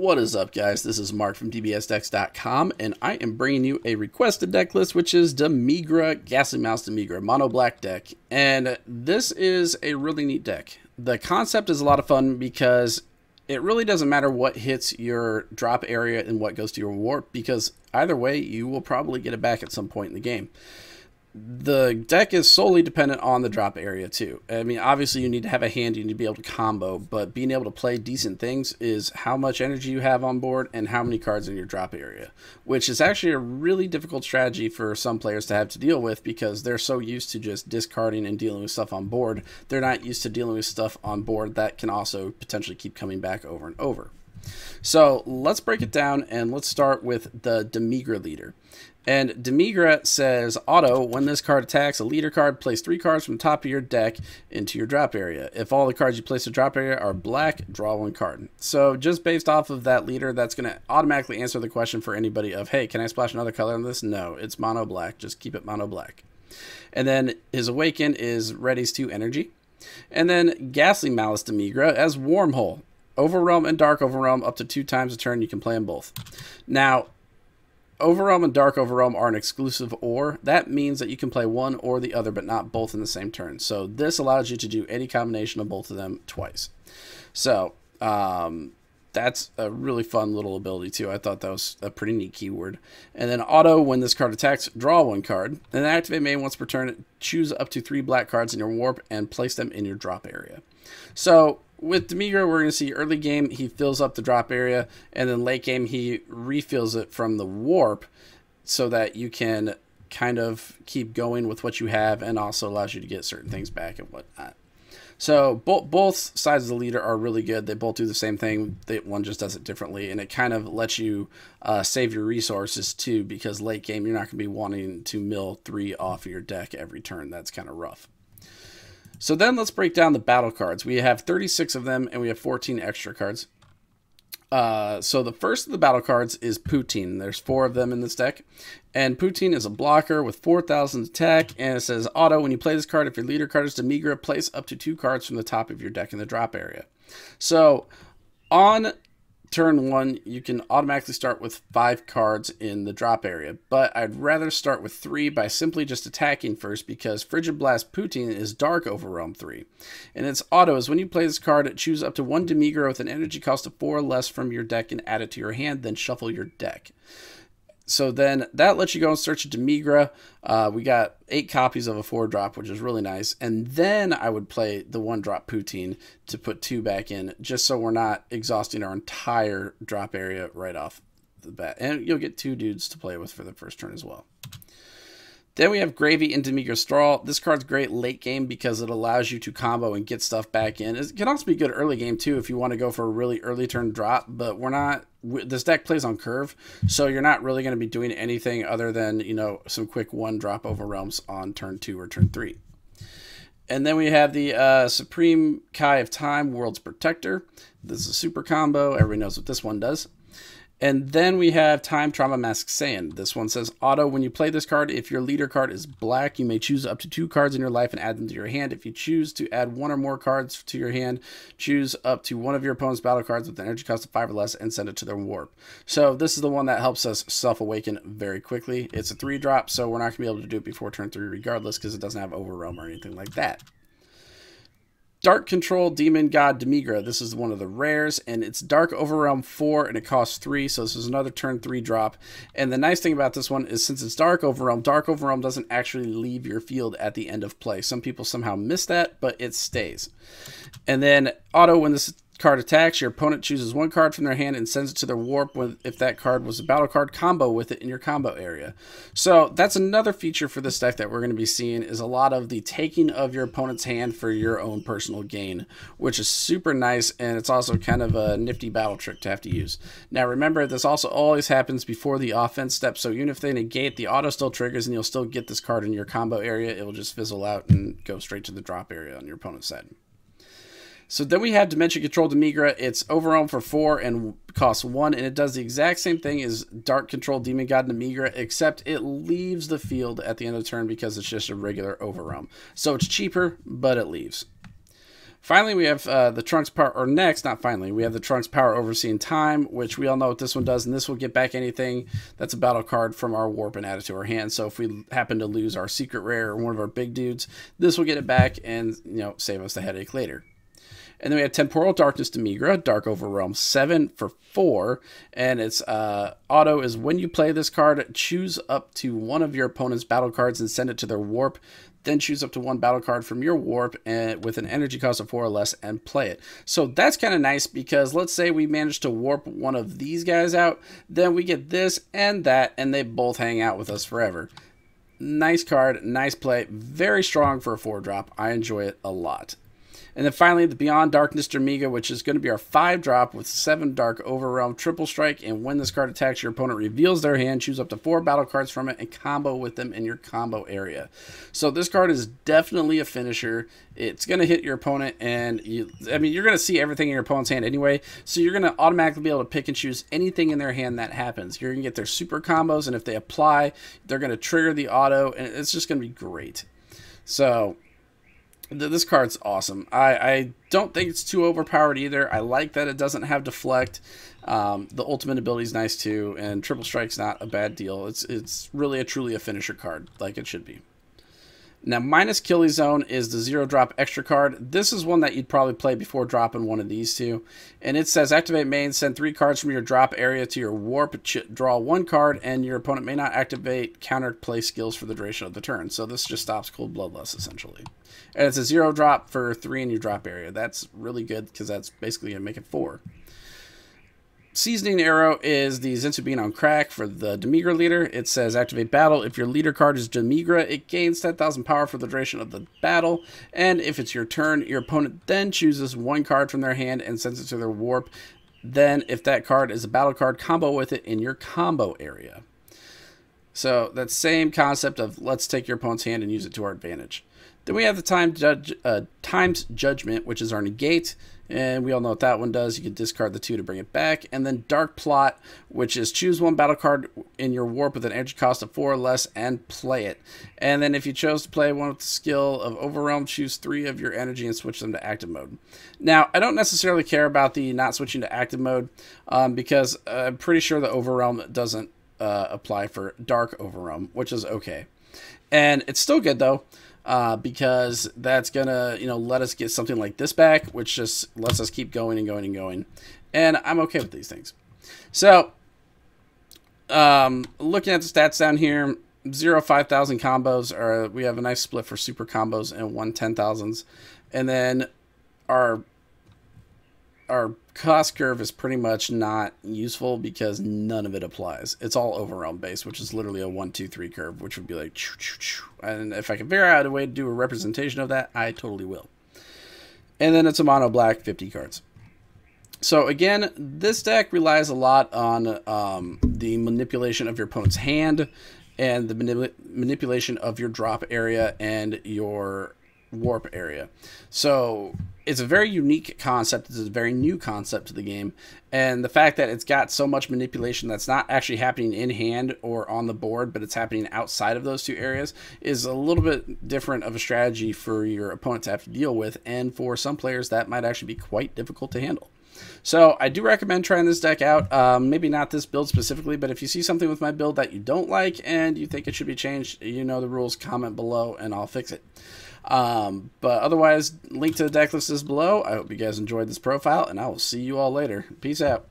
What is up, guys? This is Mark from dbsdecks.com, and I am bringing you a requested deck list, which is Demigra, Ghastly Mouse Demigra, mono black deck. And this is a really neat deck. The concept is a lot of fun because it really doesn't matter what hits your drop area and what goes to your warp, because either way, you will probably get it back at some point in the game. The deck is solely dependent on the drop area too. I mean, obviously you need to have a hand, you need to be able to combo, but being able to play decent things is how much energy you have on board and how many cards in your drop area, which is actually a really difficult strategy for some players to have to deal with because they're so used to just discarding and dealing with stuff on board. They're not used to dealing with stuff on board that can also potentially keep coming back over and over. So let's break it down, and let's start with the Demigra leader. And Demigra says, auto, when this card attacks a leader card, place 3 cards from the top of your deck into your drop area. If all the cards you place in the drop area are black, draw 1 card. So just based off of that leader, that's going to automatically answer the question for anybody of, hey, can I splash another color on this? No, it's mono black. Just keep it mono black. And then his Awaken is Ready's 2 energy. And then Ghastly Mouse Demigra as Wormhole. Overwhelm and Dark Overwhelm up to 2 times a turn. You can play them both. Now, Overwhelm and Dark Overwhelm are an exclusive or. That means that you can play one or the other, but not both in the same turn. So this allows you to do any combination of both of them twice. So that's a really fun little ability too. I thought that was a pretty neat keyword. And then auto, when this card attacks, draw 1 card. And then activate main once per turn. Choose up to 3 black cards in your warp and place them in your drop area. So with Demigra, we're going to see early game, he fills up the drop area, and then late game, he refills it from the warp so that you can kind of keep going with what you have, and also allows you to get certain things back and whatnot. So both sides of the leader are really good. They both do the same thing. One just does it differently, and it kind of lets you save your resources too, because late game, you're not going to be wanting to mill 3 off of your deck every turn. That's kind of rough. So then let's break down the battle cards. We have 36 of them, and we have 14 extra cards. So the first of the battle cards is Poutine. There's 4 of them in this deck. And Poutine is a blocker with 4,000 attack, and it says, auto, when you play this card, if your leader card is Demigra, place up to 2 cards from the top of your deck in the drop area. So on turn 1, you can automatically start with 5 cards in the drop area, but I'd rather start with 3 by simply just attacking first, because Frigid Blast Poutine is Dark Overwhelm 3. And its auto is when you play this card, choose up to 1 Demigra with an energy cost of 4 or less from your deck and add it to your hand, then shuffle your deck. So then that lets you go and search a Demigra. We got 8 copies of a 4-drop, which is really nice. And then I would play the 1-drop Poutine to put 2 back in, just so we're not exhausting our entire drop area right off the bat. And you'll get 2 dudes to play with for the first turn as well. Then we have Gravy and Demigra Straw. This card's great late game because it allows you to combo and get stuff back in. It can also be good early game too if you want to go for a really early turn drop, but this deck plays on curve, so you're not really going to be doing anything other than, you know, some quick 1-drop overwhelms on turn 2 or turn 3. And then we have the Supreme Kai of Time, World's Protector. This is a super combo. Everybody knows what this one does. And then we have Time Trauma Mask Saiyan. This one says, auto, when you play this card, if your leader card is black, you may choose up to 2 cards in your life and add them to your hand. If you choose to add 1 or more cards to your hand, choose up to 1 of your opponent's battle cards with an energy cost of 5 or less and send it to their warp. So this is the one that helps us self-awaken very quickly. It's a 3-drop, so we're not going to be able to do it before turn 3 regardless, because it doesn't have Overwhelm or anything like that. Dark Control Demon God Demigra. This is one of the rares, and it's Dark Overwhelm 4, and it costs 3, so this is another turn 3 drop. And the nice thing about this one is, since it's Dark Overwhelm doesn't actually leave your field at the end of play. Some people somehow miss that, but it stays. And then auto, when this card attacks, your opponent chooses 1 card from their hand and sends it to their warp if that card was a battle card, combo with it in your combo area. So that's another feature for this deck that we're going to be seeing, is a lot of the taking of your opponent's hand for your own personal gain, which is super nice, and it's also kind of a nifty battle trick to have to use. Now remember, this also always happens before the offense step, so even if they negate, the auto still triggers and you'll still get this card in your combo area. It will just fizzle out and go straight to the drop area on your opponent's side. So then we have Dimension Control Demigra. It's Overwhelm for 4 and costs 1, and it does the exact same thing as Dark Control Demon God Demigra, except it leaves the field at the end of the turn because it's just a regular Overwhelm. So it's cheaper, but it leaves. Finally, we have the Trunks power, or next, not finally, we have the Trunks power overseeing time, which we all know what this one does, and this will get back anything that's a battle card from our warp and add it to our hand. So if we happen to lose our secret rare or one of our big dudes, this will get it back and, you know, save us the headache later. And then we have Temporal Darkness Demigra, Dark Overwhelm 7 for 4. And its auto is when you play this card, choose up to one of your opponent's battle cards and send it to their warp. Then choose up to one battle card from your warp and with an energy cost of 4 or less and play it. So that's kind of nice because let's say we manage to warp one of these guys out, then we get this and that, and they both hang out with us forever. Nice card, nice play, very strong for a 4-drop. I enjoy it a lot. And then finally, the Beyond Darkness Demigra, which is going to be our 5-drop with 7 Dark Overwhelm Triple Strike. And when this card attacks, your opponent reveals their hand, choose up to 4 battle cards from it, and combo with them in your combo area. So this card is definitely a finisher. It's going to hit your opponent, and you're going to see everything in your opponent's hand anyway. So you're going to automatically be able to pick and choose anything in their hand that happens. You're going to get their super combos, and if they apply, they're going to trigger the auto, and it's just going to be great. So this card's awesome. I don't think it's too overpowered either. I like that it doesn't have deflect. The ultimate ability is nice too, and triple strike's not a bad deal. It's really truly a finisher card, like it should be. Now, minus Killy Zone is the 0-drop extra card. This is one that you'd probably play before dropping one of these two. And it says, activate main, send 3 cards from your drop area to your warp, draw 1 card, and your opponent may not activate counter play skills for the duration of the turn. So this just stops Cold Bloodlust, essentially. And it's a 0-drop for 3 in your drop area. That's really good because that's basically going to make it 4. Seasoning Arrow is the Zensu Bean on crack for the Demigra leader. It says activate battle. If your leader card is Demigra, it gains 10,000 power for the duration of the battle. And if it's your turn, your opponent then chooses 1 card from their hand and sends it to their warp. Then if that card is a battle card, combo with it in your combo area. So that same concept of let's take your opponent's hand and use it to our advantage. Then we have the Time's Judgment, which is our negate. And we all know what that one does. You can discard the 2 to bring it back. And then Dark Plot, which is choose 1 battle card in your warp with an energy cost of 4 or less and play it. And then if you chose to play one with the skill of Overwhelm, choose 3 of your energy and switch them to active mode. Now, I don't necessarily care about the not switching to active mode because I'm pretty sure the Overwhelm doesn't apply for Dark Overwhelm, which is okay. And it's still good, though. Because that's gonna, let us get something like this back, which just lets us keep going and going and going. And I'm okay with these things. So, looking at the stats down here, 0 5,000 combos, we have a nice split for super combos and 1 10,000s. And then our cost curve is pretty much not useful because none of it applies. It's all overwhelm based, which is literally a 1 2 3 curve, which would be like choo, choo, choo. And if I can figure out a way to do a representation of that, I totally will. And then it's a mono black 50 cards. So again, this deck relies a lot on the manipulation of your opponent's hand and the manipulation of your drop area and your warp area. So it's a very unique concept. It's a very new concept to the game, and the fact that it's got so much manipulation that's not actually happening in hand or on the board, but it's happening outside of those 2 areas is a little bit different of a strategy for your opponent to have to deal with, and for some players that might actually be quite difficult to handle. So I do recommend trying this deck out. Maybe not this build specifically, but if you see something with my build that you don't like and you think it should be changed, you know the rules, comment below and I'll fix it. But otherwise, link to the deck list is below. I hope you guys enjoyed this profile, and I will see you all later. Peace out.